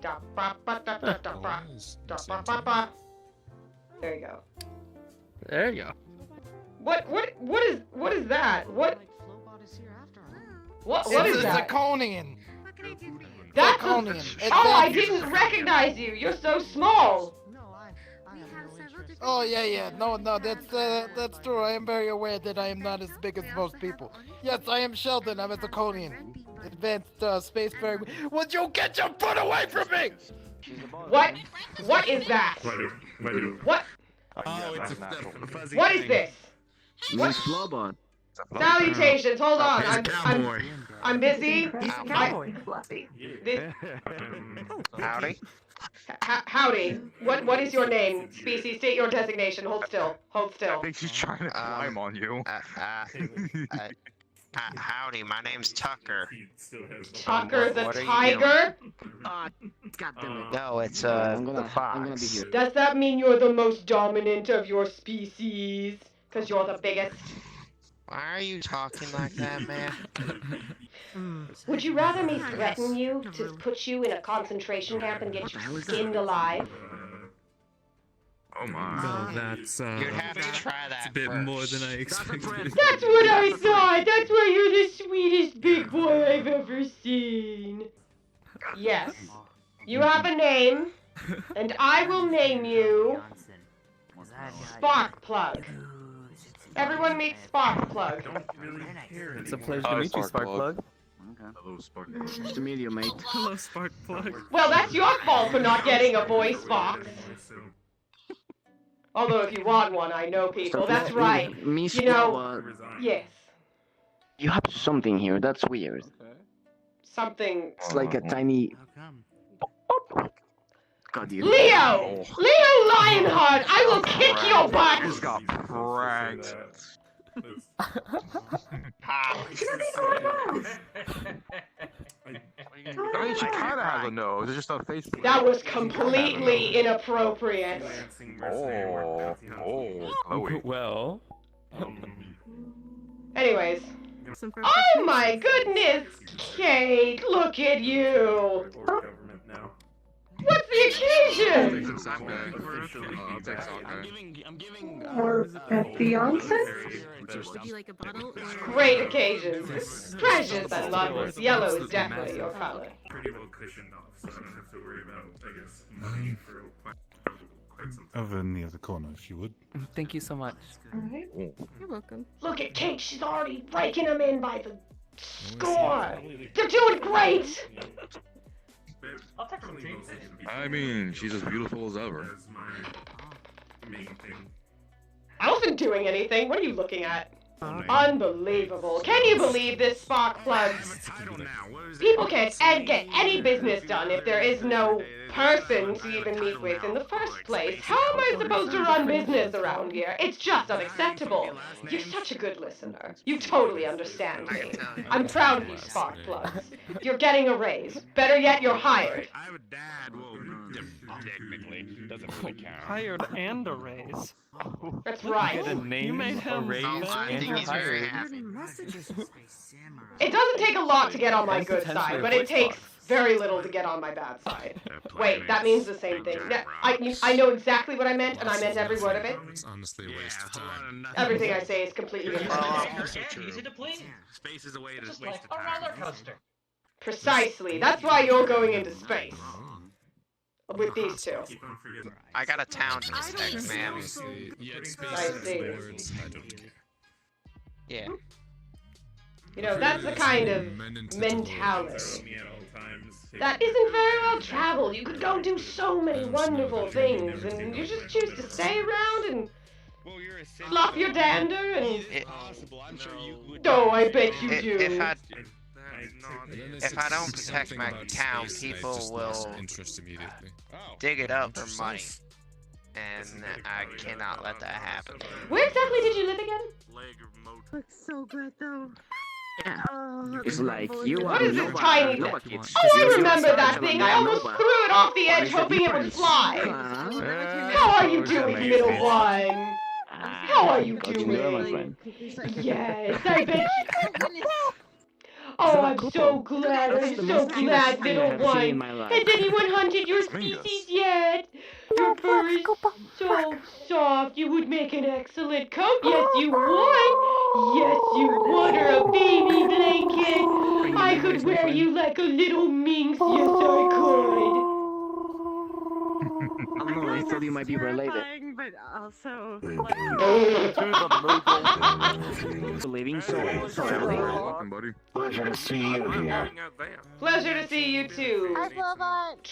Da ba ba da da da ba. Da ba ba ba. There you go. There you go. What is that? What is It's a that? Zirconian. That's a... Zirconian. Oh, I didn't recognize you. You're so small. Oh yeah. No, that's true. I am very aware that I am not as big as most people. Yes, I am Sheldon. I'm a Zirconian. Advanced space very. Would you get your foot away from me? What? What is that? What? Oh, it's a fuzzy What is thing. this? Miss Flobot. Salutations. Hold on. He's a cowboy. I'm busy. He's a cowboy. This, Howdy. howdy. What is your name? Species. State your designation. Hold still. Hold still. I think she's trying to climb on you. Howdy, my name's Tucker. Tucker the What are you tiger? Goddammit. No, it's I'm the gonna be fox. here. Does that mean you're the most dominant of your species? Cause you're the biggest. Why are you talking like that, man? Would you rather me threaten you to put you in a concentration camp and get you skinned alive? Oh my. Well, that's You'd have to try that it's a bit first. more than I expected. That's what I thought! That's why you're the sweetest big boy I've ever seen. Yes. You have a name, and I will name you Sparkplug. Everyone meet Sparkplug. It's a pleasure to meet you, Sparkplug. Hello, Spark. Nice to meet you, mate. Hello, Sparkplug. Well, that's your fault for not getting a voice box. Although if you want one, I know people. That's right. Miss You know- Flobot. Yes. You have something here. That's weird. Something. It's like a tiny. God, you. Leo! Leo Lionheart! I will kick your Just butt! got pranked. I mean, she kind of has a nose. It's just not face. That was completely inappropriate. Oh, Chloe. Well, Anyways. Oh my goodness, Kate! Look at you! What's the occasion? I'm giving. Or a fiance? Would you like a bottle or? Great occasions. Precious and lovers. Yellow is definitely your color. Pretty well cushioned off, so I don't have to worry about, I guess, money for quite some time. Over near the corner, if you would. thank you so much. Alright. You're welcome. Look at Kate, she's already raking them in by the score. They're doing great! I mean, she's as beautiful as ever. That's my main thing. I wasn't doing anything. What are you looking at? Unbelievable. Can you believe this, Sparkplug? People can't get any business done if there is no person to even meet with in the first place. How am I supposed to run business around here? It's just unacceptable. You're such a good listener. You totally understand me. I'm proud of you, Sparkplugs. You're getting a raise. Better yet, you're hired. I have a dad, well, technically, doesn't really count. Hired and a raise. That's right. Get a name, made a him raise, I and think you're he's very hired. happy. It doesn't take a lot to get on my That's good potentially side, a but it voice takes box. very little to get on my bad side. Wait, that means the same thing. I know exactly what I meant, and I meant every word of it. It's honestly a waste of time. Everything I say is completely incorrect. Space is a way to waste Like of a time. roller coaster. Precisely. That's why you're going into space. With these two. Keep on forgetting. I got a town to respect, man. Yeah, it's I see. words. I don't care. Yeah. You know, that's the kind of mentality. That isn't very well traveled. You could go do so many wonderful things, and you just choose to stay around and flop your dander and... Oh, I bet you do. If I don't protect my town, people will dig it up for money. And I cannot let that happen. Where exactly did you live again? Looks so good though. It's like you What are is this nobody. tiny Nobody. thing? Oh, I remember that thing. I almost threw it off the edge hoping it would fly. How are you doing, little one? How are you God, you know, my doing? friend. Yes, I bet you... Oh, I'm so glad, I'm so glad, little one. Has anyone hunted your species yet? Your fur is so soft, you would make an excellent coat. Yes, you would. Yes, you would, or a baby blanket. I could wear you like a little minx. Yes, I could. I don't know, I thought you might be related. But also, like, Living so early. Welcome, buddy. Pleasure to see you here. Pleasure to see you too. Hi, Flobot.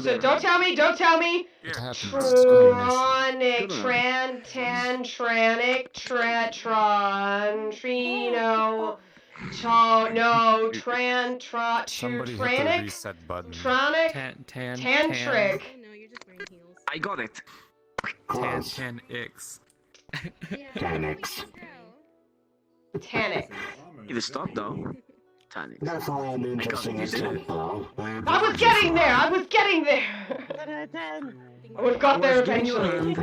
So don't tell me, don't tell me. It happens. Tronic, tranic, trino, tranic, reset button. tronic, tantric. No, you're just wearing heels. I got it. Close. 10x. 10x. Tannic. It stopped though. Tonic. That's all an interesting attempt, though. I was getting there, I was getting there. 10 out of 10. I would have got there eventually.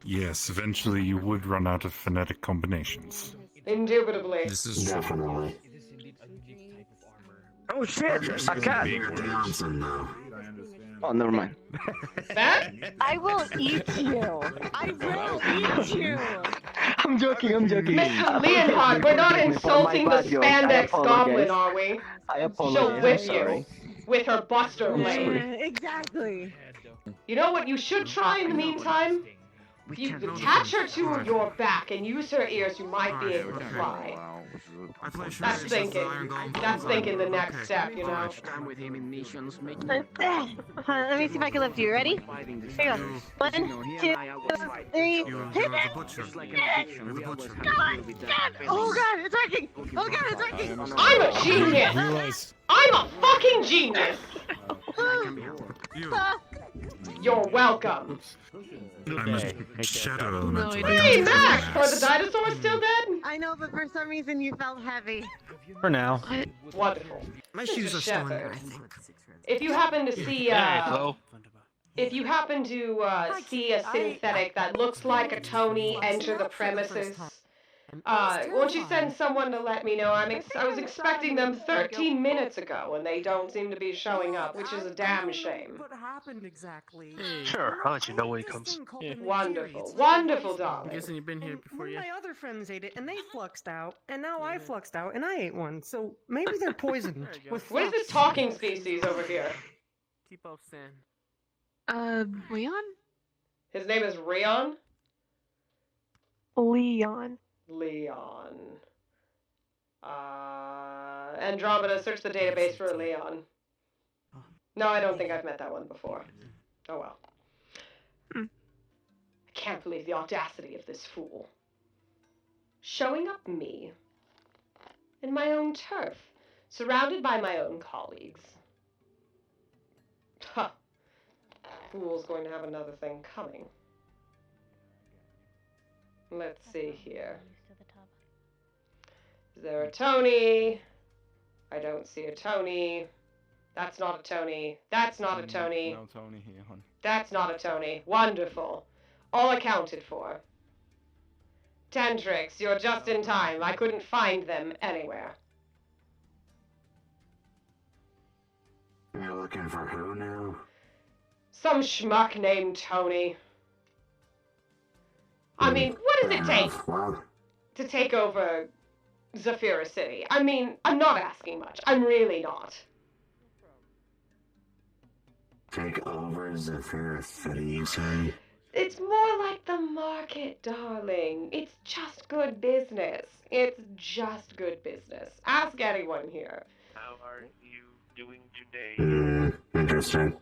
Yes, eventually you would run out of phonetic combinations. Indubitably. This is Definitely. Oh shit! A cat! Oh, never mind. That? I will eat you. I will eat you. I'm joking. Mr. Leonhardt, we're not insulting the spandex goblin, are we? I She'll apologize. whip I'm sorry. you with her buster blade. Exactly. You know what you should try in the meantime? If you attach her to your back and use her ears, you might be able to fly. That's thinking the next step, you know. Time with him in missions, making Let me see if I can lift you. Ready? fighting this. Here you go. 1, 2, 3. Hit it! Just like an addiction, we always have to deal with that. Oh god, it's working! Oh god, it's working! I'm a genius! I'm a fucking genius! You're welcome. I'm a shadow elemental. Hey, Max! Are the dinosaurs still dead? I know, but for some reason you felt heavy. For now. Wonderful. My Mr. shoes are still in there, Shepherd, I think. if you happen to see, if you happen to see a synthetic that looks like a Tony enter the premises, won't you send someone to let me know? I was expecting them 13 minutes ago, and they don't seem to be showing up, which is a damn shame. What happened exactly? Sure, I'll let you know when he comes. Wonderful, wonderful, I'm darling. guessing you've been here before, One of yeah? my other friends ate it, and they fluxed out, and now I fluxed out, and I ate one, so maybe they're poisoned with What is this talking species over here? Tipo-san. Leon? His name is Rion? Leon. Leon. Andromeda, search the database for Leon. No, I don't think I've met that one before. Oh well. I can't believe the audacity of this fool. Showing up me. In my own turf. Surrounded by my own colleagues. Huh. Fool's going to have another thing coming. Let's see here. Is there a Tony? I don't see a Tony. That's not a Tony. That's not a Tony. No Tony here, hon. That's not a Tony. Wonderful. All accounted for. Tantrix, you're just in time. I couldn't find them anywhere. You're looking for who now? Some schmuck named Tony. I mean, what does it take Well, to take over Zafira City? I mean, I'm not asking much. I'm really not. take over Zafira City, you say? It's more like the market, darling. It's just good business. It's just good business. Ask anyone here. How are you doing today? Interesting.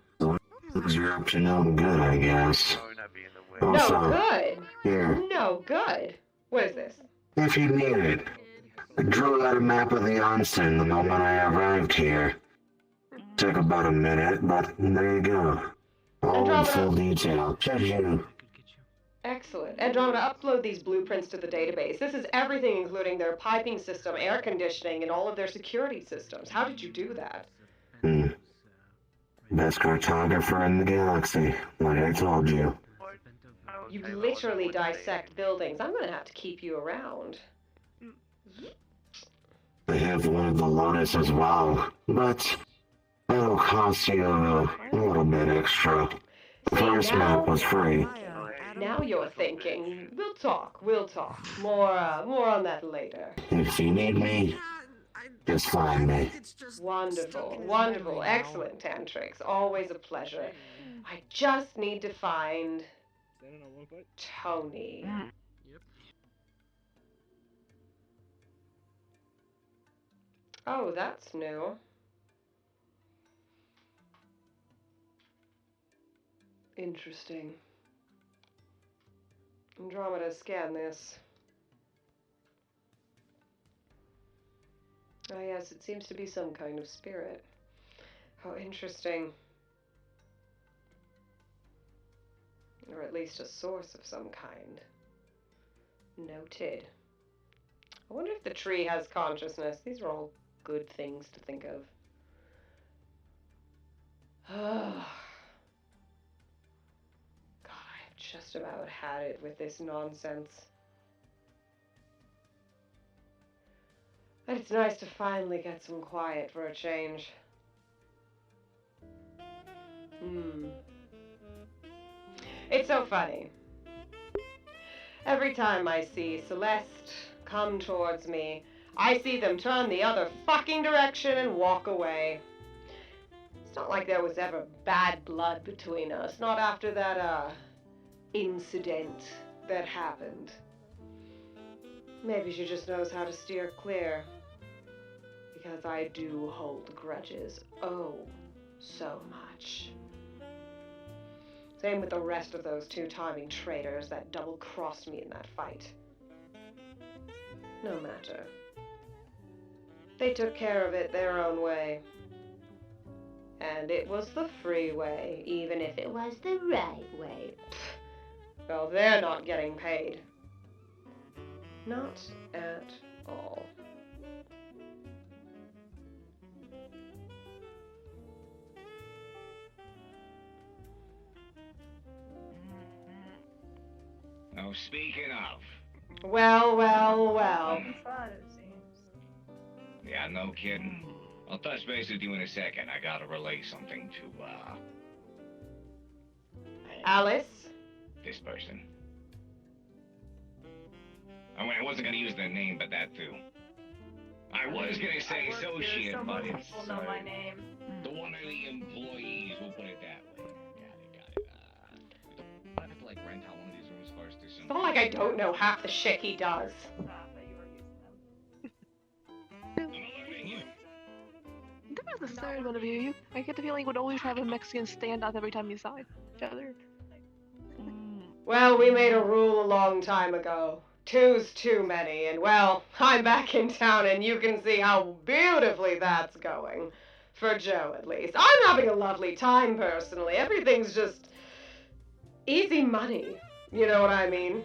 Because you're up to no good, I guess. Oh, not being the way. Also, No good. here, No good. What is this? if you need it, I drew out a map of the onsen the moment I arrived here. Took about a minute, but there you go. All in full detail. Just you. Excellent. Andromeda, upload these blueprints to the database. This is everything, including their piping system, air conditioning, and all of their security systems. How did you do that? Best cartographer in the galaxy, like I told you. You literally dissect buildings. I'm gonna have to keep you around. I have one of the Lotus as well, but that'll cost you a little bit extra. The See, first map was free. now you're thinking. We'll talk. We'll talk. More on that later. If you need me, just find me. Wonderful, wonderful, excellent, Tantrix. Always a pleasure. I just need to find Tony. Oh, that's new. Interesting. Andromeda, scan this. Oh yes, it seems to be some kind of spirit. How interesting. Or at least a source of some kind. Noted. I wonder if the tree has consciousness. These are all good things to think of. God, I've just about had it with this nonsense. But it's nice to finally get some quiet for a change. It's so funny. Every time I see Celeste come towards me, I see them turn the other fucking direction and walk away. It's not like there was ever bad blood between us, not after that, incident that happened. Maybe she just knows how to steer clear. Because I do hold grudges. Oh, so much. Same with the rest of those two-timing traitors that double-crossed me in that fight. No matter. They took care of it their own way. And it was the free way, even if it was the right way. Well, they're not getting paid. Not at all. Oh, speaking of. Well. Yeah, no kidding. I'll touch base with you in a second. I gotta relay something to, Alice? this person. I mean, I wasn't gonna use their name, but that too. I was gonna say associate, but it's... people know my name. The one of the employees, we'll put it that way. Got it. I have to, like, rent out one of these rooms first or something. It's not like I don't know half the shit he does. That was the third one of you. I get the feeling would always have a Mexican standoff every time you saw each other. Well, we made a rule a long time ago. Two's too many, and well, I'm back in town and you can see how beautifully that's going. For Joe, at least. I'm having a lovely time, personally. Everything's just easy money. You know what I mean?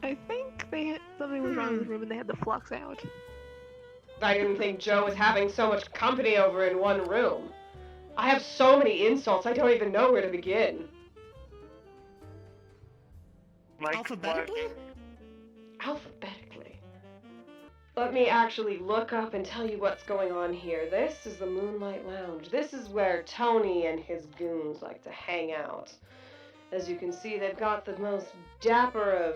I think something was wrong with the room and they had the flux out. I didn't think Joe was having so much company over in one room. I have so many insults, I don't even know where to begin. Alphabetically? Alphabetically. Let me actually look up and tell you what's going on here. This is the Moonlight Lounge. This is where Tony and his goons like to hang out. As you can see, they've got the most dapper of...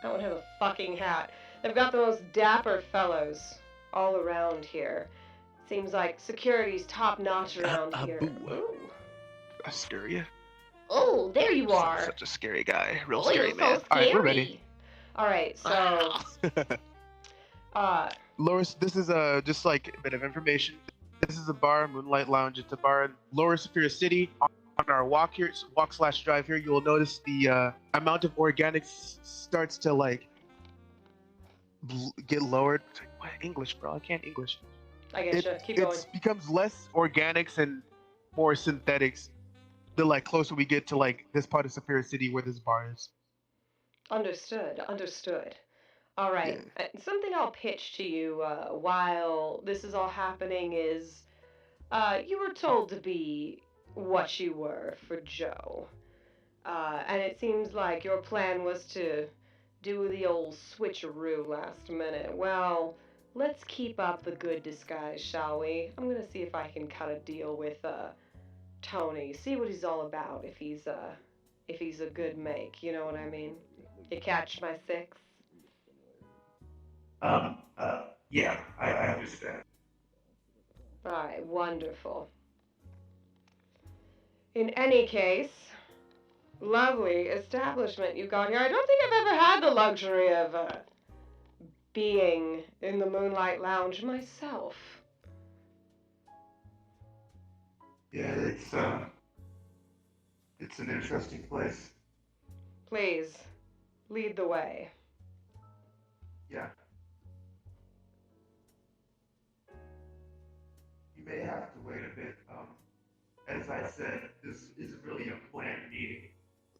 I don't have a fucking hat. They've got the most dapper fellows all around here. Seems like security's top-notch around here. Ooh. I scare you. Oh, there you are. Such a scary guy. Real Oh, scary you're man. so Alright, we're scary. ready. Alright, so... Loris, this is just like a bit of information. This is a bar, Moonlight Lounge. It's a bar in Lower Superior City. On our walk/drive here, you will notice the amount of organics starts to like get lowered. What English, bro? I can't English. I get you. Keep going. It becomes less organics and more synthetics the like closer we get to like this part of Superior City where this bar is. Understood. All right. Yeah. Something I'll pitch to you while this is all happening is you were told to be what you were for Joe. And it seems like your plan was to do the old switcheroo last minute. Well, let's keep up the good disguise, shall we? I'm gonna see if I can cut a deal with Tony. See what he's all about. If he's a good make, you know what I mean? You catch my six? Yeah, I understand. Alright, wonderful. In any case, lovely establishment you got here. I don't think I've ever had the luxury of being in the Moonlight Lounge myself. Yeah, it's an interesting place. Please, lead the way. Yeah. You may have to wait a bit. As I said, this isn't really a planned meeting.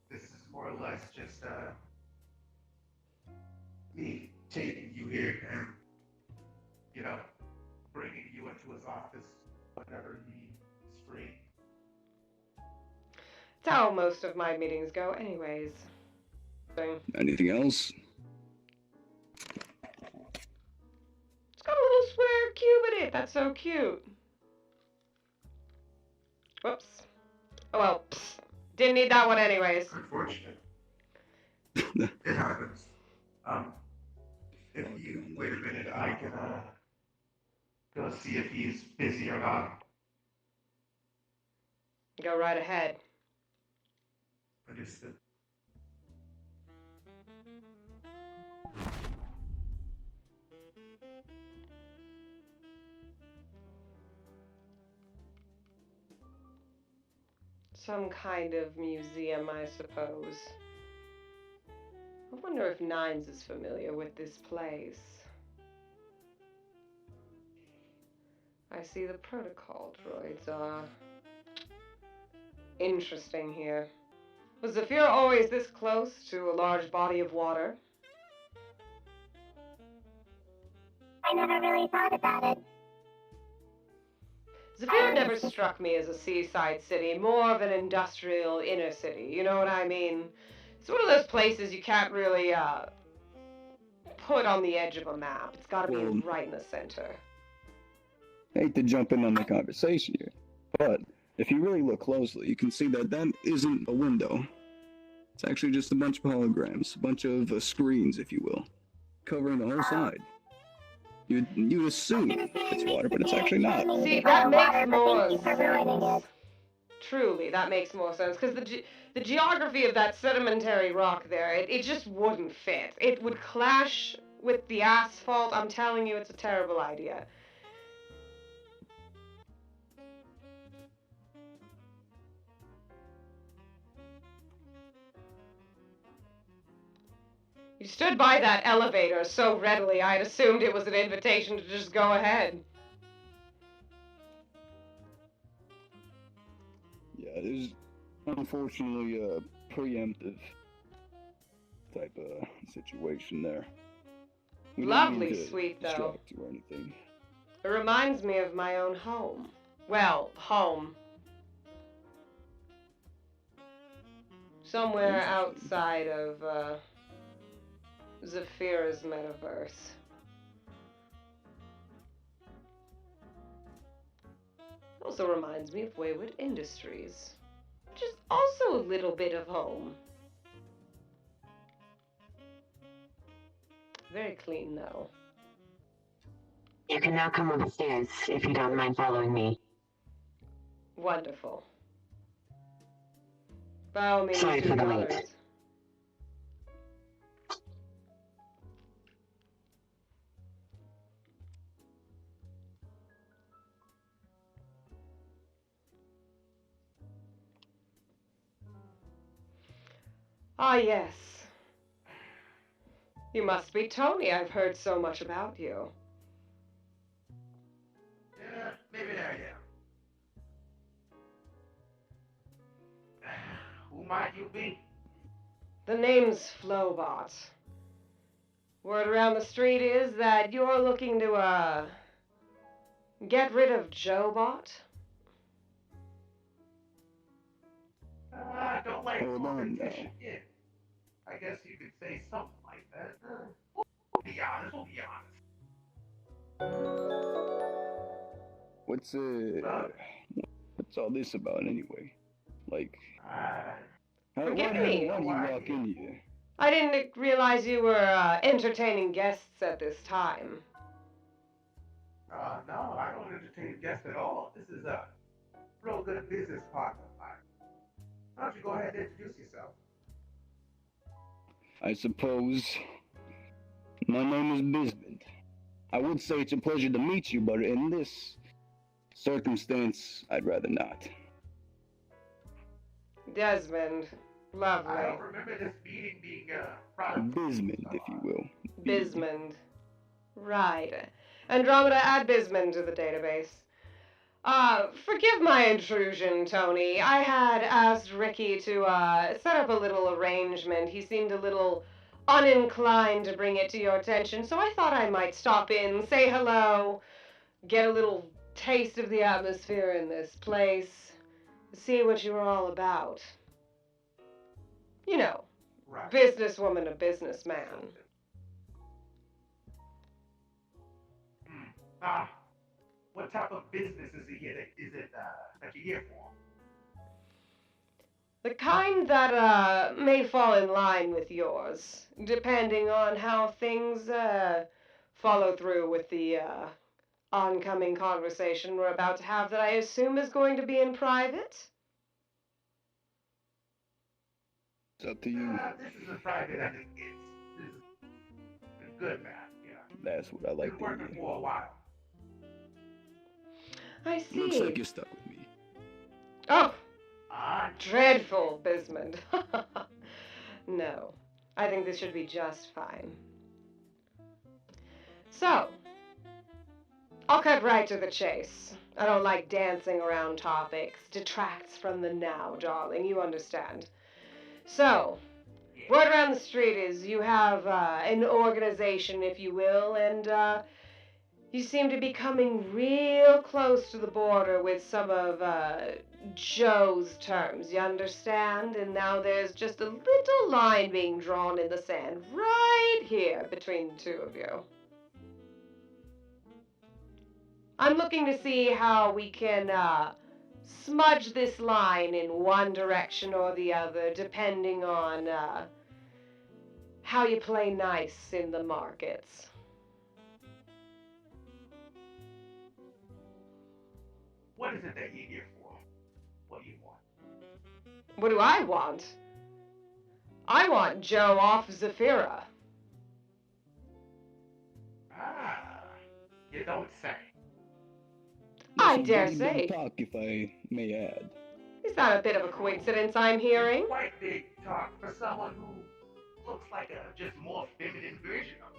This is more or less just me taking you here and, you know, bringing you into his office whenever he is free. That's how most of my meetings go, anyways. Anything else? It's got a little square cube in it. That's so cute. Whoops. Oh well, psst. Didn't need that one anyways. Unfortunate. It happens. If you wait a minute, I can go see if he's busy or not. Go right ahead. Understood. Some kind of museum, I suppose. I wonder if Nines is familiar with this place. I see the protocol droids are interesting here. Was Zephyr always this close to a large body of water? I never really thought about it. Zephyr never struck me as a seaside city, more of an industrial inner city, you know what I mean? It's one of those places you can't really, put on the edge of a map. It's gotta be right in the center. Hate to jump in on the conversation here, but if you really look closely, you can see that that isn't a window. It's actually just a bunch of holograms, a bunch of screens, if you will, covering the whole side. You'd assume it's water, but it's actually not. See, that makes more sense. Truly, that makes more sense, because the geography of that sedimentary rock there, it just wouldn't fit. It would clash with the asphalt. I'm telling you, it's a terrible idea. You stood by that elevator so readily, I'd assumed it was an invitation to just go ahead. Yeah, it is unfortunately a preemptive type of situation there. We don't Lovely mean to suite, though. distract you or anything. It reminds me of my own home. Well, home. Somewhere outside of, Zephyr's metaverse. Also reminds me of Wayward Industries, which is also a little bit of home. Very clean, though. You can now come upstairs if you don't mind following me. Wonderful. By all means, Sorry do for the the wait. others. Ah, yes. You must be Tony. I've heard so much about you. Yeah, maybe I am. Who might you be? The name's Flobot. Word around the street is that you're looking to, get rid of Joebot? I don't like Hold on, competition. Yeah. I guess you could say something like like that. We'll be honest. What's all this about anyway? Like, Forgive why me. do you walk in here? I didn't realize you were entertaining guests at this time. No, I don't entertain guests at all. This is a real good business partner of mine. Why don't you go ahead and introduce yourself? I suppose. My name is Bisband. I would say it's a pleasure to meet you, but in this circumstance, I'd rather not. Desmond. Lovely. I don't remember this meeting being private. Bismond, if you will. Bismond. Right. Andromeda, add Bismond to the database. Forgive my intrusion, Tony. I had asked Ricky to, set up a little arrangement. He seemed a little uninclined to bring it to your attention, so I thought I might stop in, say hello, get a little taste of the atmosphere in this place, see what you were all about. You know, Right. businesswoman to businessman. What type of business is it that you're here for? The kind that, may fall in line with yours, depending on how things, follow through with the, oncoming conversation we're about to have that I assume is going to be in private? It's up to you. This is as private as it gets. This is good, man. Yeah. That's what I like Been to working hear. for a while. I see. Looks like you're stuck with me. Oh! Dreadful, Bismond. No. I think this should be just fine. So, I'll cut right to the chase. I don't like dancing around topics. Detracts from the now, darling. You understand. So, word around the street is you have an organization, if you will, and you seem to be coming real close to the border with some of Joe's terms, you understand? And now there's just a little line being drawn in the sand right here between the two of you. I'm looking to see how we can smudge this line in one direction or the other, depending on how you play nice in the markets. What is it that you're here for? What do you want? What do I want? I want Joe off Zafira. You don't say. I Some dare pretty say. big talk, if I may add. Is that a bit of a coincidence I'm hearing? Quite big talk for someone who looks like a just more feminine version of it.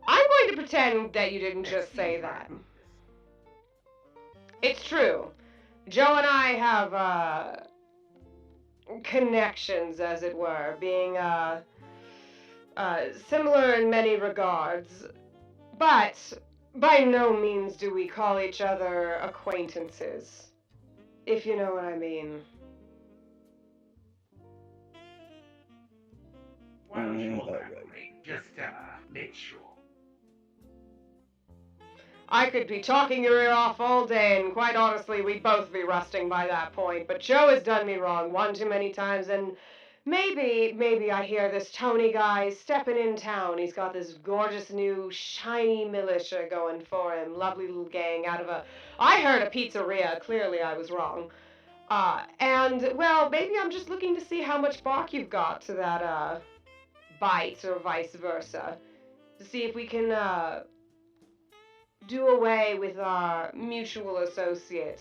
I'm going to pretend that you didn't just say that. It's true. Joe and I have, connections, as it were, being, similar in many regards, but by no means do we call each other acquaintances, if you know what I mean. Why don't you all elaborate? Just make sure. I could be talking your ear off all day, and quite honestly, we'd both be rusting by that point, but Joe has done me wrong one too many times, and maybe I hear this Tony guy stepping in town. He's got this gorgeous new shiny militia going for him, lovely little gang out of I heard a pizzeria, clearly I was wrong. And, well, maybe I'm just looking to see how much bark you've got to that, bite, or vice versa, to see if we can, do away with our mutual associate.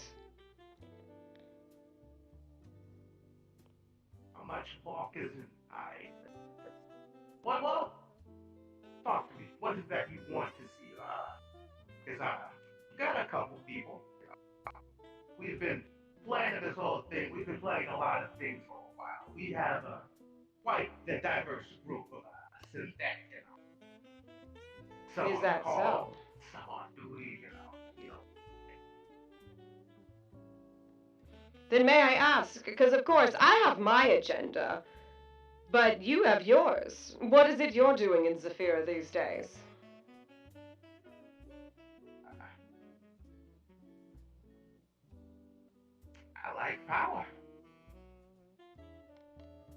How much bark isn't I? Well, talk to me. What is that you want to see? Because I got a couple people. We've been planning this whole thing. We've been planning a lot of things for a while. We have quite the diverse group of synthetic, Is that so? Some on duty, Then may I ask, because of course I have my agenda, But you have yours. What is it you're doing in Zephyra these days? I like power.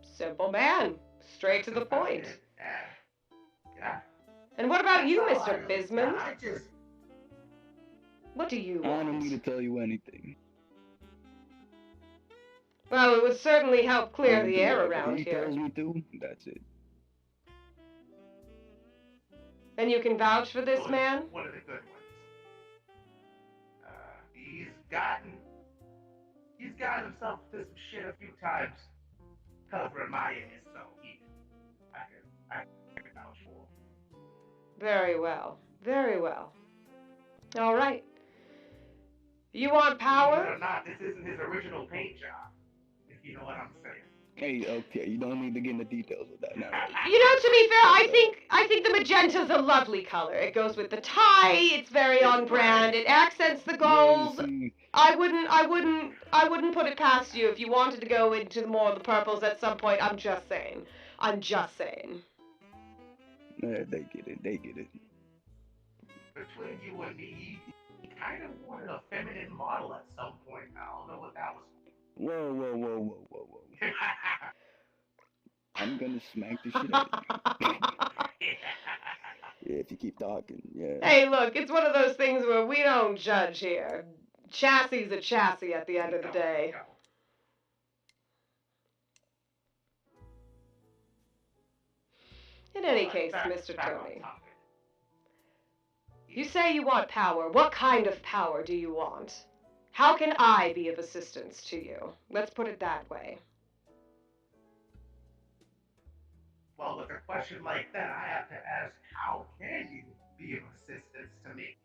Simple man. Straight to the point. Yeah. And what about you, That's all Mr. I- Bismond? I just What do you I don't want? need to tell you anything. Well, it would certainly help clear I'll the do air whatever around he here. tells me to, that's it. And you can vouch for this man? one of the good ones. He's gotten himself into some shit a few times, covering my ass, so I can vouch for him. Very well. Very well. All right. You want Believe power? it or not, this isn't his original paint job, if you know what I'm saying. Hey, okay, you don't need to get into details of that now. You know, to be fair, I think the magenta's a lovely color. It goes with the tie. It's very on brand. It accents the gold. Yeah, you see, I wouldn't put it past you if you wanted to go into more of the purples at some point. I'm just saying. I'm just saying. they get it, they get it. Between you and me, he kind of wanted a feminine model at some point. I don't know what that was. Whoa, whoa, whoa, whoa, whoa, whoa. I'm gonna smack the shit out of you. Yeah, if you keep talking, yeah. Hey, look, it's one of those things where we don't judge here. Chassis a chassis at the end of the day. In any case, Mr. Tony, you say you want power. What kind of power do you want? How can I be of assistance to you? Let's put it that way. Well, with a question like that, I have to ask, how can you be of assistance to me?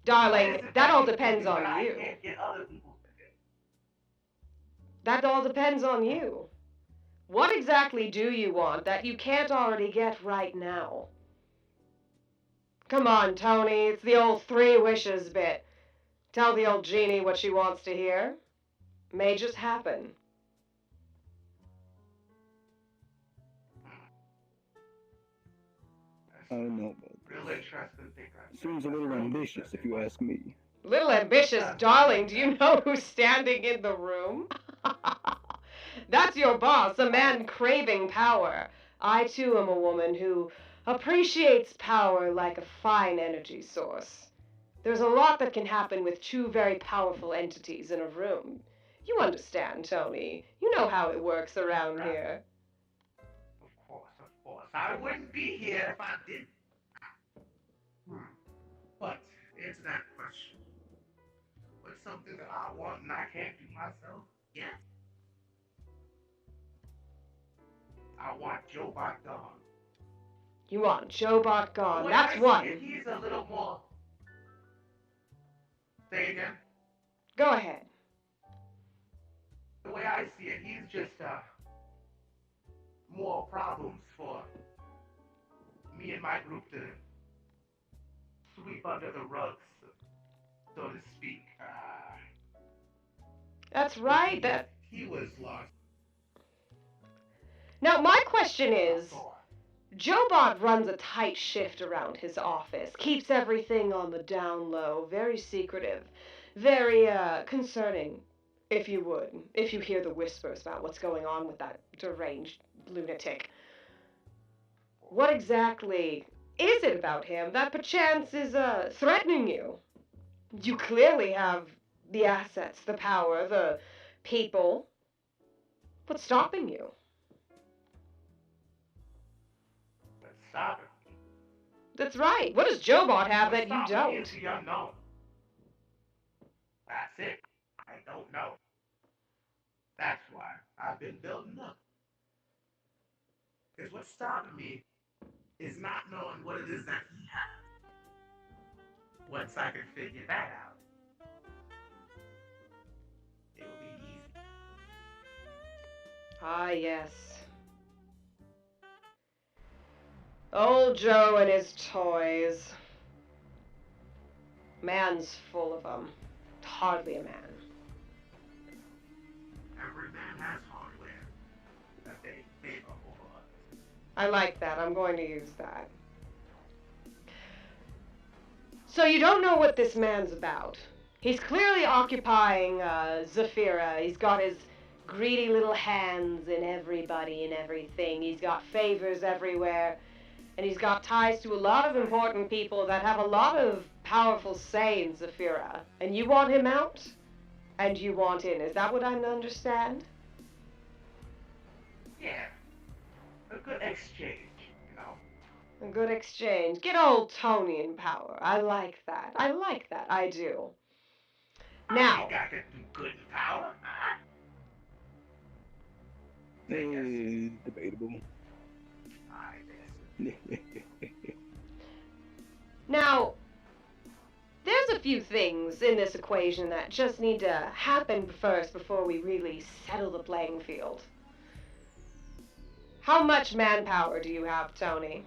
Darling, that all depends on I you. can't get other people to do. That all depends on you. What exactly do you want that you can't already get right now? Come on, Tony, it's the old 3 wishes bit. Tell the old genie what she wants to hear. May just happen. I don't know about Real interesting thing. that. Seems a little ambitious, if you ask me. Little ambitious, darling, do you know who's standing in the room? That's your boss, a man craving power. I, too, am a woman who appreciates power like a fine energy source. There's a lot that can happen with 2 very powerful entities in a room. You understand, Tony. You know how it works around here. Of course. I wouldn't be here if I didn't. But, answer that question. What's something that I want and I can't do myself? Yeah. I want Jobot gone. You want Jobot gone. The way That's I one. see it, he's a little more. Say again? Go ahead. The way I see it, he's just more problems for me and my group to sweep under the rugs, so to speak. That's right. He was lost. Now, my question is, Jobot runs a tight shift around his office, keeps everything on the down low, very secretive, very, concerning, if you would, if you hear the whispers about what's going on with that deranged lunatic. What exactly is it about him that perchance is, threatening you? You clearly have the assets, the power, the people. What's stopping you? Stop it. That's right. What does Jobot have that you Stop don't? me is the unknown. That's it. I don't know. That's why I've been building up. Because what's stopping me is not knowing what it is that he has. Once I can figure that out, it'll be easy. Ah, yes. Old Joe and his toys. Man's full of them. Hardly a man. Every man has hardware that they favor for. I like that. I'm going to use that. So you don't know what this man's about. He's clearly occupying Zafira. He's got his greedy little hands in everybody and everything. He's got favors everywhere. And he's got ties to a lot of important people that have a lot of powerful say in Zafira. And you want him out? And you want in. Is that what I'm to understand? Yeah. A good exchange, you know. A good exchange. Get old Tony in power. I like that. I like that. I do. Now. You got to do good in power. Debatable. Now, there's a few things in this equation that just need to happen first before we really settle the playing field. How much manpower do you have, Tony?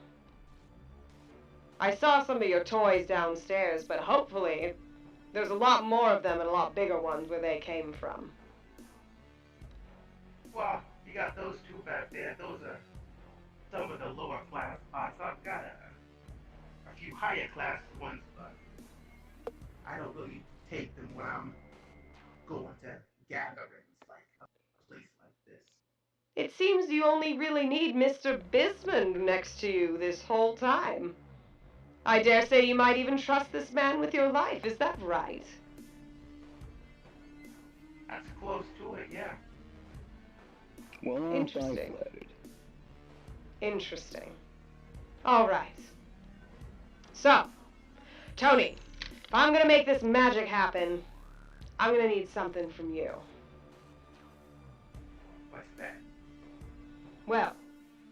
I saw some of your toys downstairs, but hopefully there's a lot more of them and a lot bigger ones where they came from. Well, you got those two back there. Those are some of the lower class spots. I've got a few higher class ones, but I don't really take them when I'm going to gatherings like a place like this. It seems you only really need Mr. Bismond next to you this whole time. I dare say you might even trust this man with your life. Is that right? That's close to it, yeah. Well, Interesting. flattered. Interesting. All right. So, Tony, if I'm gonna make this magic happen, I'm gonna need something from you. What's that? Well,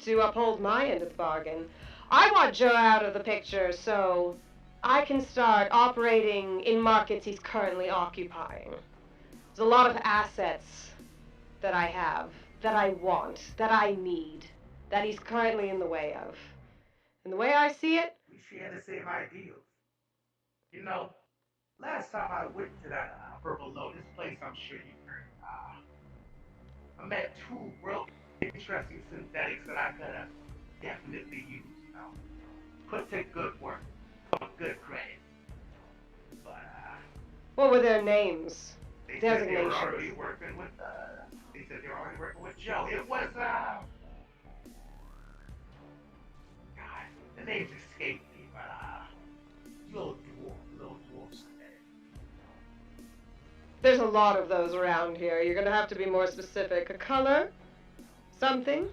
to uphold my end of the bargain, I want Joe out of the picture so I can start operating in markets he's currently occupying. There's a lot of assets that I have, that I want, that I need, that he's currently in the way of. And the way I see it, We share the same ideals. You know, last time I went to that Purple Lotus place, I'm sure you've heard, I met two real interesting synthetics that I could have definitely used, you know. Put to good work, good credit. But, what were their names? they said they were Designations. already working with, Joe. It was, God, the names escaped me, but, little dwarf synthetic. There's a lot of those around here. You're gonna have to be more specific. A color? Something?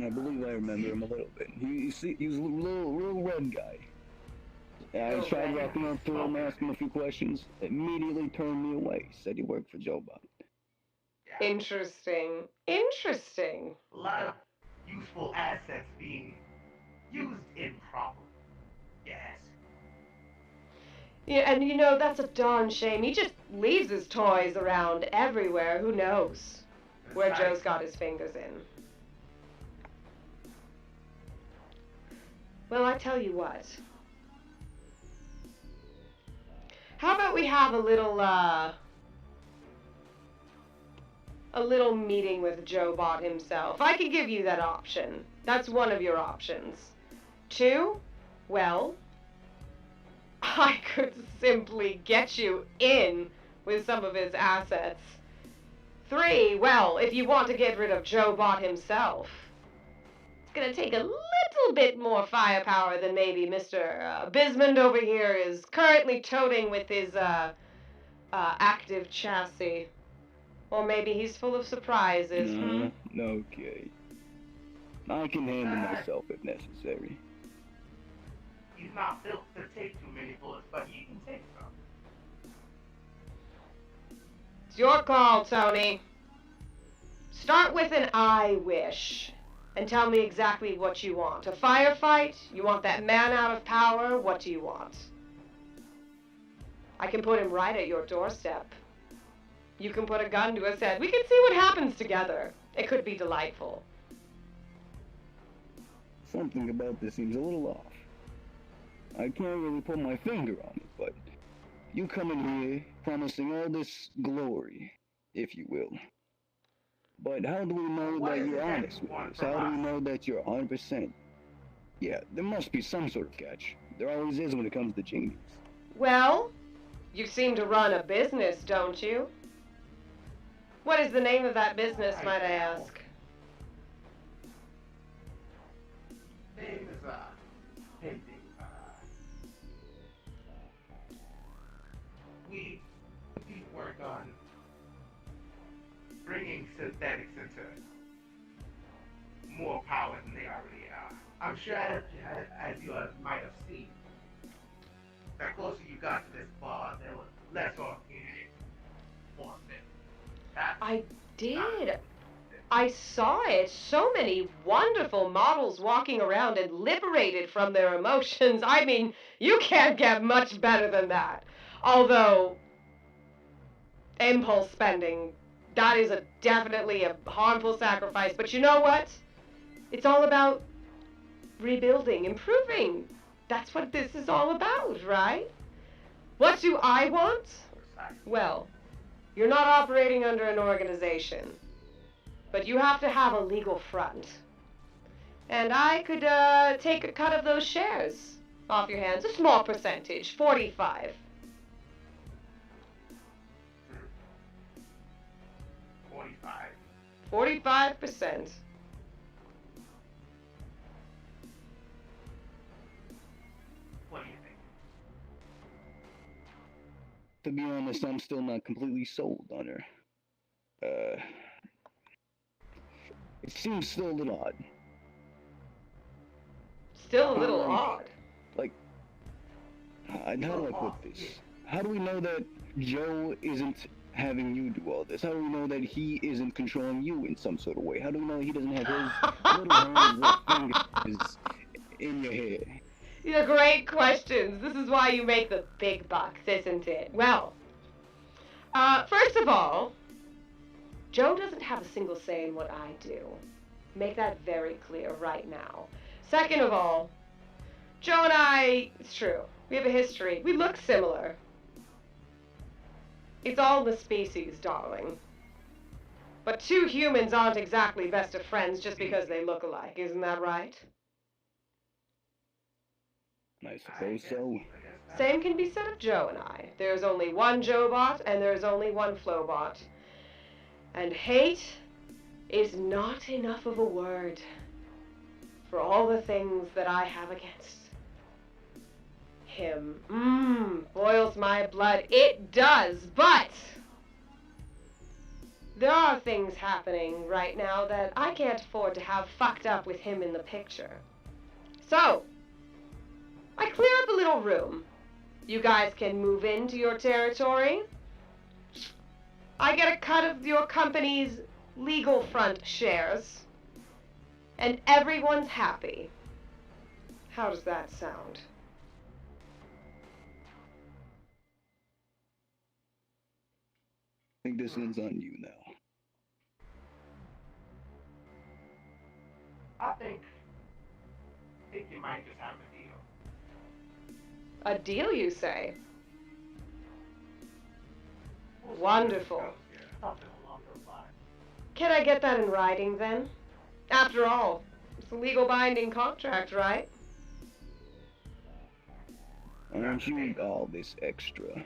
I believe I remember him a little bit. He was a little red guy. I tried walking up to him, asking him a few questions. Immediately turned me away. Said he worked for Jobot. Interesting. Interesting. A lot of useful assets being used improperly. Yes. Yeah, and you know, that's a darn shame. He just leaves his toys around everywhere. Who knows where Joe's got his fingers in. Well, I tell you what. How about we have a little meeting with Joe Bot himself? I can give you that option. That's one of your options. 2, well, I could simply get you in with some of his assets. 3, well, if you want to get rid of Joe Bot himself, it's gonna take a little bit more firepower than maybe Mr. Bismond over here is currently toting with his active chassis. Or maybe he's full of surprises. Okay. I can handle myself if necessary. He's not built to take too many bullets, but he can take some. It's your call, Tony. Start with an I wish. And tell me exactly what you want. A firefight? You want that man out of power? What do you want? I can put him right at your doorstep. You can put a gun to his head. We can see what happens together. It could be delightful. Something about this seems a little off. I can't really put my finger on it, but you come in here promising all this glory, if you will. But how do we know that you're honest with us? How do we know that you're 100%? Yeah, there must be some sort of catch. There always is when it comes to genies. Well, you seem to run a business, don't you? What is the name of that business, might I ask? Name is, painting. We work on bringing synthetics into more power than they already are. I'm sure as you might have seen, the closer you got to this bar, there was less organic on it. I did. I saw it. So many wonderful models walking around and liberated from their emotions. I mean, you can't get much better than that. Although, impulse spending, that is definitely a harmful sacrifice. But you know what? It's all about rebuilding, improving. That's what this is all about, right? What do I want? Well, you're not operating under an organization, but you have to have a legal front. And I could take a cut of those shares off your hands, a small percentage, 45. 45%. What do you think? To be honest, I'm still not completely sold on her. It seems still a little odd. Still a little odd. Like, how do I put this? How do we know that Joe isn't having you do all this? How do we know that he isn't controlling you in some sort of way? How do we know he doesn't have his little hands or fingers in your hair? These are great questions. This is why you make the big bucks, isn't it? Well, first of all, Joe doesn't have a single say in what I do. Make that very clear right now. Second of all, Joe and I, it's true, we have a history. We look similar. It's all the species, darling. But two humans aren't exactly best of friends just because they look alike, isn't that right? I suppose so. Same can be said of Joe and I. There's only one Joe-bot and there's only one Flobot. And hate is not enough of a word for all the things that I have against him. Boils my blood. It does, but there are things happening right now that I can't afford to have fucked up with him in the picture. So, I clear up a little room. You guys can move into your territory. I get a cut of your company's legal front shares. And everyone's happy. How does that sound? I think this one's on you now. I think you might just have a deal. A deal, you say? Wonderful. Something along those lines. Can I get that in writing, then? After all, it's a legal binding contract, right? Aren't you all this extra?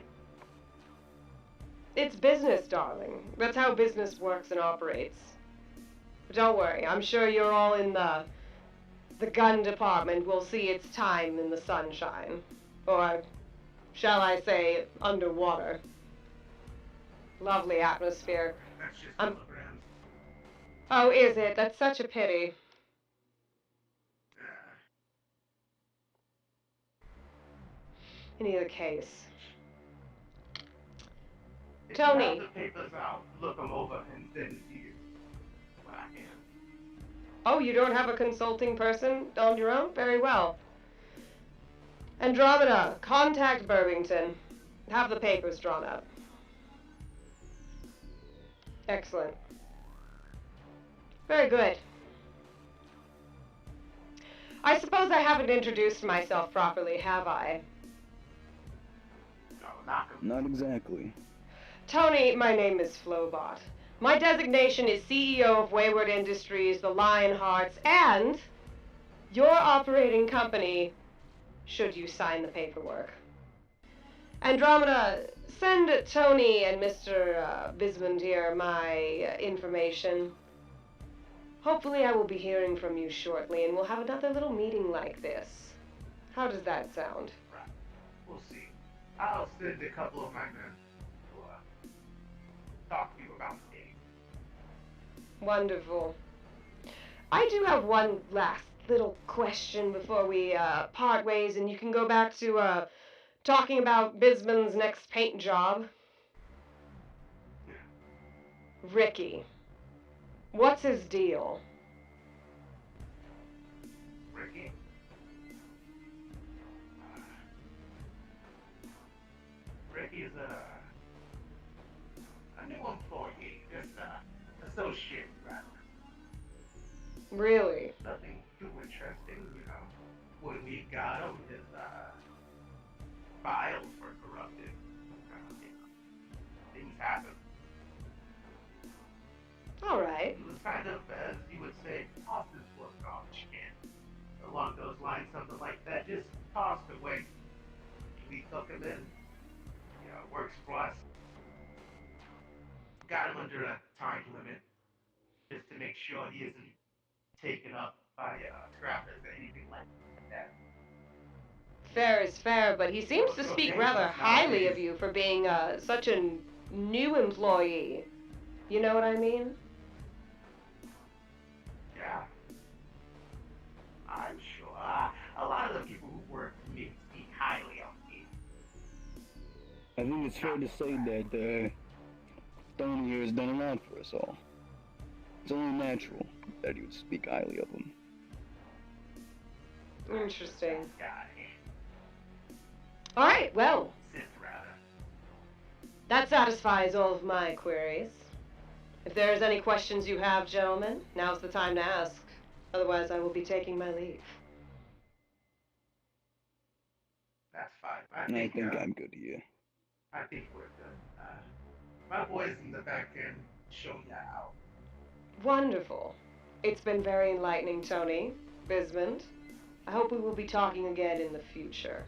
It's business, darling. That's how business works and operates. But don't worry, I'm sure you're all in the gun department will see its time in the sunshine. Or, shall I say, underwater. Lovely atmosphere. That's just kilograms. Oh, is it? That's such a pity. In either case. Tony. If you have the papers out, look them over and send it to you. When I can. Oh, you don't have a consulting person on your own? Very well. Andromeda, contact Burlington. Have the papers drawn up. Excellent. Very good. I suppose I haven't introduced myself properly, have I? No, not Not exactly. Tony, my name is Flobot. My designation is CEO of Wayward Industries, the Lionhearts, and your operating company, should you sign the paperwork. Andromeda, send Tony and Mr. Bismond here my information. Hopefully I will be hearing from you shortly, and we'll have another little meeting like this. How does that sound? Right. We'll see. I'll send a couple of my men to talk to you about the game. Wonderful. I do have one last little question before we part ways, and you can go back to talking about Bisman's next paint job. Ricky. What's his deal? Ricky? Ricky's a new employee, just associate, rather. Really? Nothing too interesting, you know. What we got him is files were corrupted. Things happen. All right. He was kind of, as you would say, off his work on chin. Along those lines, something like that, just tossed away. We took him in. You know, works for us. Got him under a time limit, just to make sure he isn't taken up by scrappers or anything like that. Fair is fair, but he seems to speak rather highly of you for being such a new employee. You know what I mean? Yeah. I'm sure. A lot of the people who work for me speak highly of me. I think it's fair to say that Tony here has done a lot for us all. It's only natural that he would speak highly of him. Interesting. Alright, well. That satisfies all of my queries. If there's any questions you have, gentlemen, now's the time to ask. Otherwise, I will be taking my leave. That's fine. I think I'm good here. I think we're good. My boys in the back end show you out. Wonderful. It's been very enlightening, Tony. Bismond. I hope we will be talking again in the future.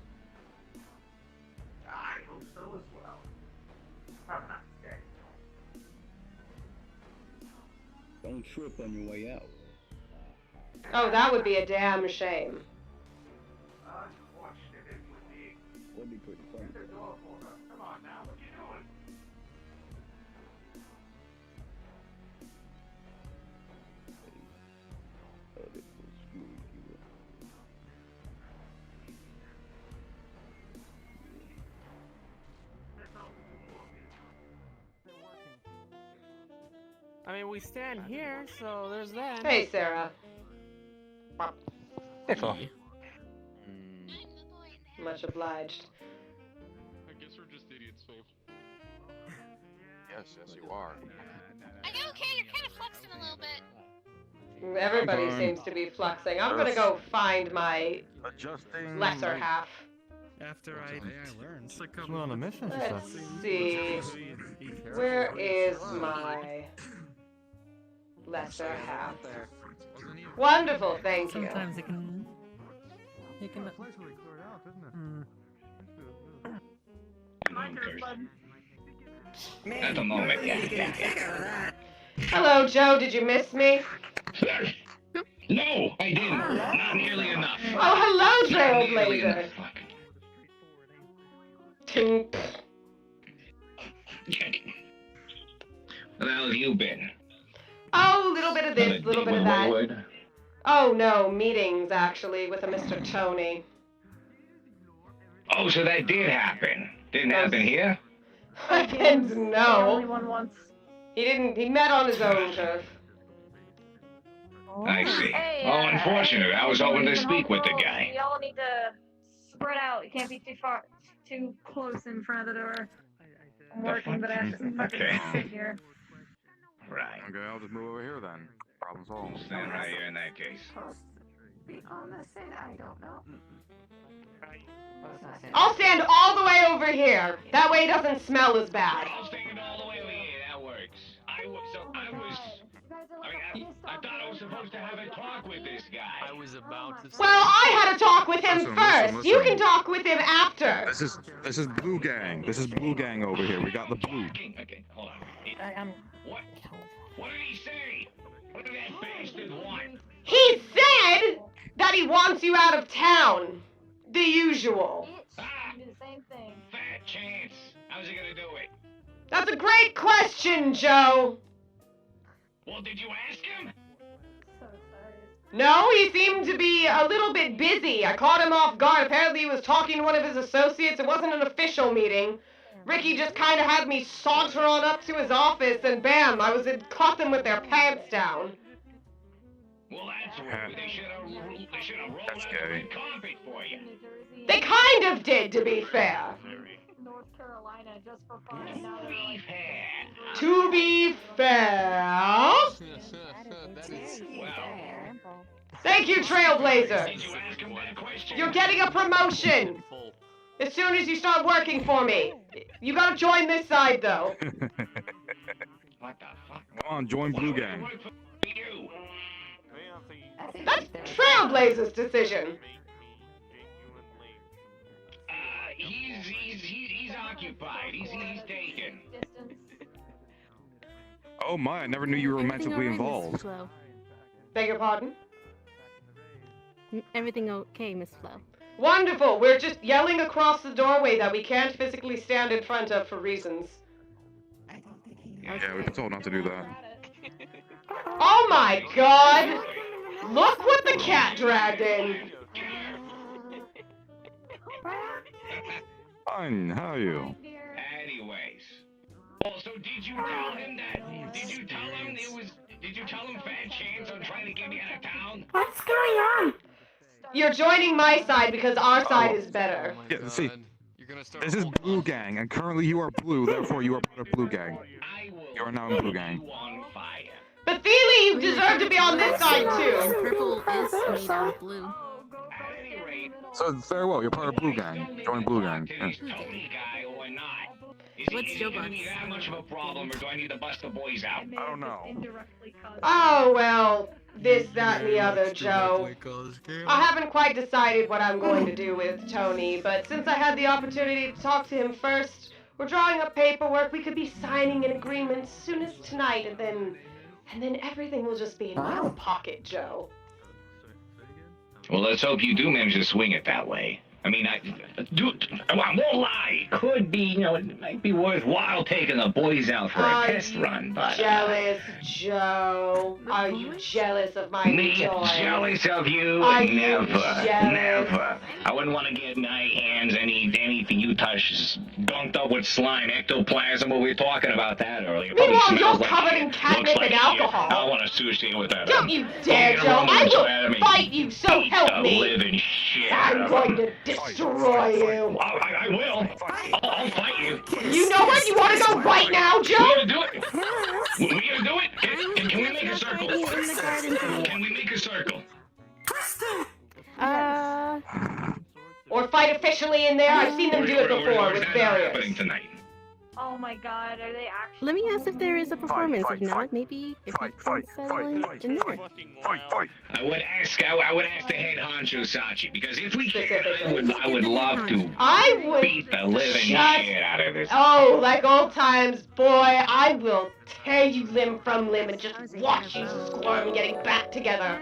I hope so as well. Have a nice day. Don't trip on your way out. Oh, that would be a damn shame. Unfortunate it would be. Would be pretty fun. Get the door for her. Come on now, what you doing? I mean, we stand here, so there's that. Hey, Sarah. Hey, Flo. Much obliged. I guess we're just idiots, Flo. Yes, you are. I know, okay, you're kind of flexing a little bit. Everybody seems to be fluxing. I'm gonna go find my lesser half. After I learned. I'm on a mission. Let's see. Where is my lesser half? Wonderful, thank you. Sometimes it can. At the moment, yeah. Hello, Joe. Did you miss me? No, I didn't. Not nearly enough. Oh, hello, Trailblazer. Where the hell have you been? Oh, a little bit of this, a little bit of that. Oh, no, meetings, actually, with a Mr. Tony. Oh, so that did happen. Didn't happen here? Heavens, no. Only one once. He met on his own turf. I see. Hey, Oh, unfortunate. I was hoping to speak with the guy. We all need to spread out. You can't be too close in front of the door. I'm working, but I have to fucking sit here. Right. Okay, I'll just move over here then. Problem solved. Stand right here in that case. Be on the side, I don't know. I'll stand all the way over here. That way it doesn't smell as bad. I'll stand all the way over here. That works. So supposed to have a talk with this guy. I was about to say. Well, I had a talk with him Listen, first. listen, You listen. can talk with him after. This is Blue Gang. This is Blue Gang over here. We got the blue. Okay, hold on. What did he say? What did that bastard want? He said that he wants you out of town. The usual. Do the same thing. Fat chance. How's he gonna do it? That's a great question, Joe. Well, did you ask him? So sorry. No, he seemed to be a little bit busy. I caught him off guard. Apparently he was talking to one of his associates. It wasn't an official meeting. Ricky just kind of had me saunter on up to his office, and bam, caught them with their pants down. Well, that's rude. They should have rolled out the red carpet for you. They kind of did, to be fair. North Carolina just for fun. And now they're Be like, fair. To be fair. Thank you, Trailblazer. Did you ask him that question? You're getting a promotion. As soon as you start working for me. You gotta join this side, though. What the fuck? Come on, join Blue Gang. You. That's Trailblazer's decision. He's occupied. He's taken. distance. Oh my, I never knew you were romantically involved. Beg your pardon? Everything okay, Miss Flo? Wonderful. We're just yelling across the doorway that we can't physically stand in front of for reasons. Yeah, we were told not to do that. Oh my god! Look what the cat dragged in! Fine, how are you? Anyways. Well, so did you tell him that? Did you tell him Fat Chance on trying to get me out of town? What's going on? You're joining my side because our side is better. Yeah, see, this is Blue Gang, and currently you are blue, therefore you are part of Blue Gang. You are now in Blue Gang. But Feely, you deserve to be on this side too. Purple is made out of blue. So, very well, you're part of Blue Gang. Join Blue Gang. Yeah. Tony guy or not? What's your Is it that much of a problem, or do I need to bust the boys out? I don't know. Oh, well, this, that, and the other, Joe. I haven't quite decided what I'm going to do with Tony, but since I had the opportunity to talk to him first, we're drawing up paperwork. We could be signing an agreement as soon as tonight, and then everything will just be in my own pocket, Joe. Well, let's hope you do manage to swing it that way. I mean, I won't lie. Could be, it might be worthwhile taking the boys out for a test run, but... Jealous, Joe? Are you jealous of my Me joy? jealous of you? Are you Never. jealous? Never. I wouldn't want to get my hands anything you touch is dunked up with slime, ectoplasm. We were talking about that earlier. Meanwhile, you're Smells covered in looks catnip like and shit. alcohol. I want to associate with that. Don't you dare, Get a Joe! I romance out of will me. fight you, so Beat help the me! living shit out I'm of going him. to destroy you! I will. I'll fight you. You know what? You want to go right now, Joe? We're gonna do it. We're gonna do it. Can we make a circle? Can we make a circle? Or fight officially in there? I've seen them do it before with barriers. Happening tonight. Oh my god, are they actually? Let me ask if there is a performance. If not, maybe if you can settle in there. I would ask the head honcho Sachi, because if we can, I would love to I would beat the living just- shit out of this. Oh, like old times, boy, I will tear you limb from limb and just watch you squirm getting back together.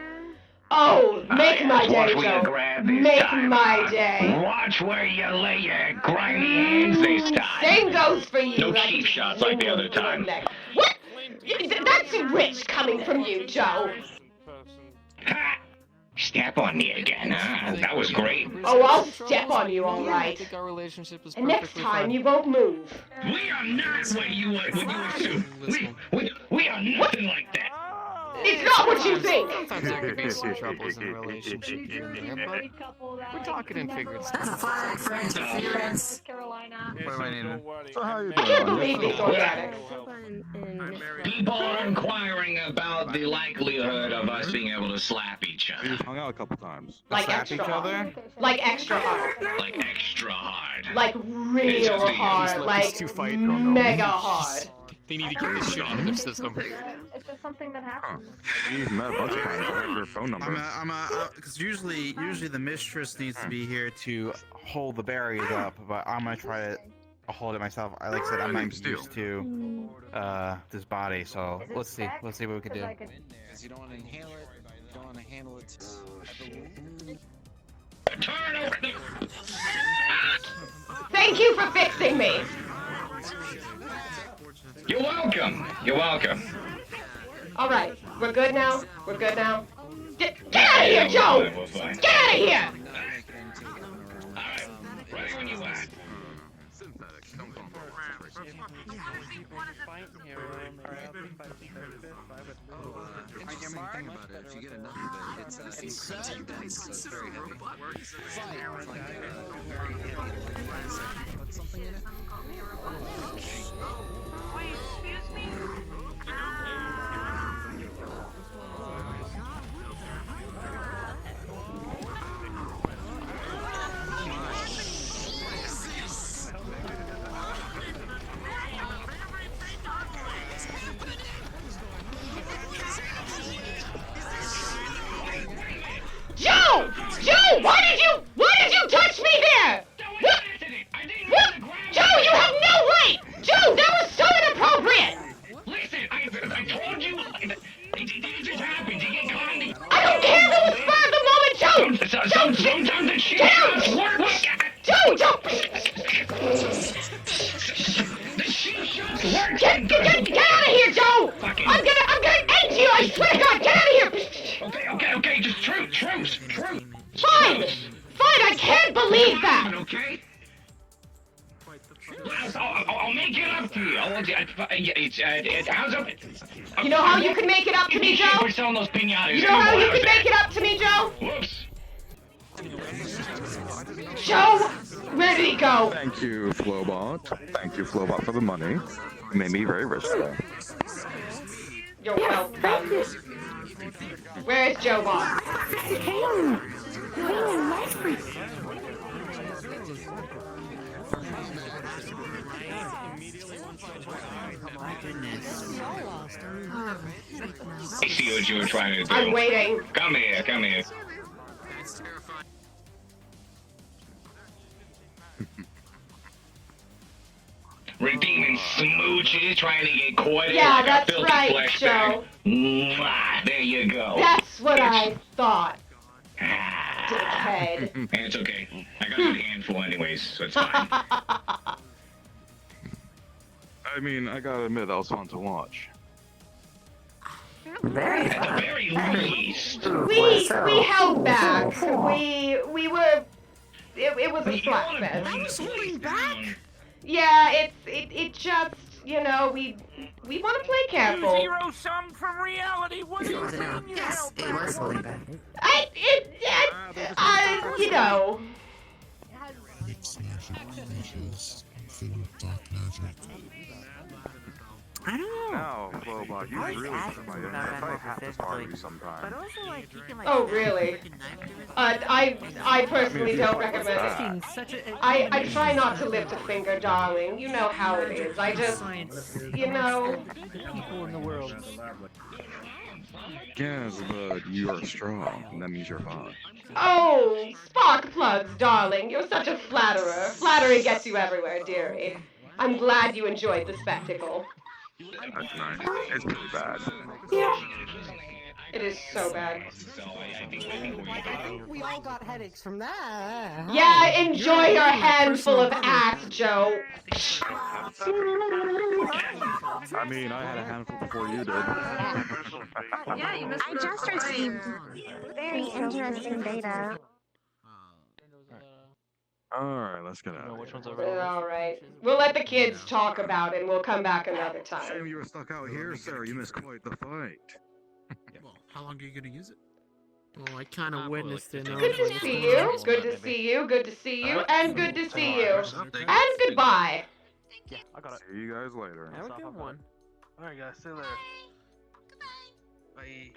Oh, make my day, Watch where you Joe. grab this Make time, my huh? day. Watch where you lay your grimy hands this time. Same goes for you. No like cheap shots like the other time. What? That's rich coming from you, Joe. Ha! Step on me again, huh? That was great. Oh, I'll step on you, all right. Our relationship is And next time, you won't move. We are not what you assume. We are nothing like that. It's not what you think. Sometimes there could be some troubles in a relationship here and there, but we're talking in figurative sense. Carolina. So how you I can't doing? believe these organics. People are inquiring about the likelihood of us being able to slap each other. We've hung out a couple times. Like extra hard. Like extra hard. Like extra hard. Like real hard. Like mega hard. They need to get this shit out of their system. It's just something that happens. You've met a bunch of times. I have your phone number. Because usually the mistress needs to be here to hold the berries up, but I'm gonna try to hold it myself. Like I said, I'm not used to this body, so let's see what we can do. Because you don't want to inhale it. You don't want to handle it. Thank you for fixing me. You're welcome. You're welcome. All right, we're good now. We're good now. Get out of here, Joe! Get out of here! Right when you are. Interesting thing about it, if you get enough of it, it's dense, so it's very heavy. It's like very heavy. Put something in it. Wait, excuse me? Joe! Joe, why did you touch me there? What? Joe, you have no right! Joe, that was so inappropriate! Listen, I told you. It just happened. You get caught in the... I don't care if it was spur of the moment, Joe! Sometimes the shit shots work. Joe! The shit shots work. Get out of here, Joe! I'm gonna end you! I swear to God, get out of here! Okay, just truce. Fine, I can't believe that! Okay? I'll make it up to you. How's up? You know how you can make it up to me, Joe? We're selling those pinatas. You know how you can make it up to me, Joe? Whoops. Joe, where did he go? Thank you, Flobot. Thank you, Flobot, for the money. You made me very rich today. You're welcome. Where is Joe Bob? I see what you were trying to do. I'm waiting. Come here. Redeeming smooches, trying to get caught in like that's a filthy right, flesh Joe. bag. Mwah, there you go. That's what I thought. Dickhead. It's okay. I got a good handful anyways, so it's fine. I mean, I gotta admit, that was fun to watch. At the very least. We held back. We were. It was a slap fest. I was holding back. Yeah, it just, we want to play careful. Zero sum from reality. What are you doing? Yes, it was holding back. I don't know. No, Flobot, you really took my I have to borrow you sometime. But also, like, you can, like, Oh, really? I personally don't recommend it. I try not to lift a finger, darling. You know how it is. I just, people in the world. Yes, but you are strong, and that means you're fine. Oh, spark plugs, darling. You're such a flatterer. Flattery gets you everywhere, dearie. I'm glad you enjoyed the spectacle. That's nice. It's pretty bad. It is so bad. I think we all got headaches from that. Yeah, enjoy your handful of ass, Joe. I mean, I had a handful before you did. Yeah, you missed I just received very interesting data. Alright, let's get out. Which one's Alright. We'll let the kids talk about it and we'll come back another Shame time. you were stuck out here, Sarah. You missed quite the fight. Well, how long are you gonna use it? Well, I kind of witnessed it. Good to see you. Good to see you. Good to see you. And good to see you. And goodbye. Yeah, I got it. See you guys later. Have a good one. Alright, guys, see you later. Bye.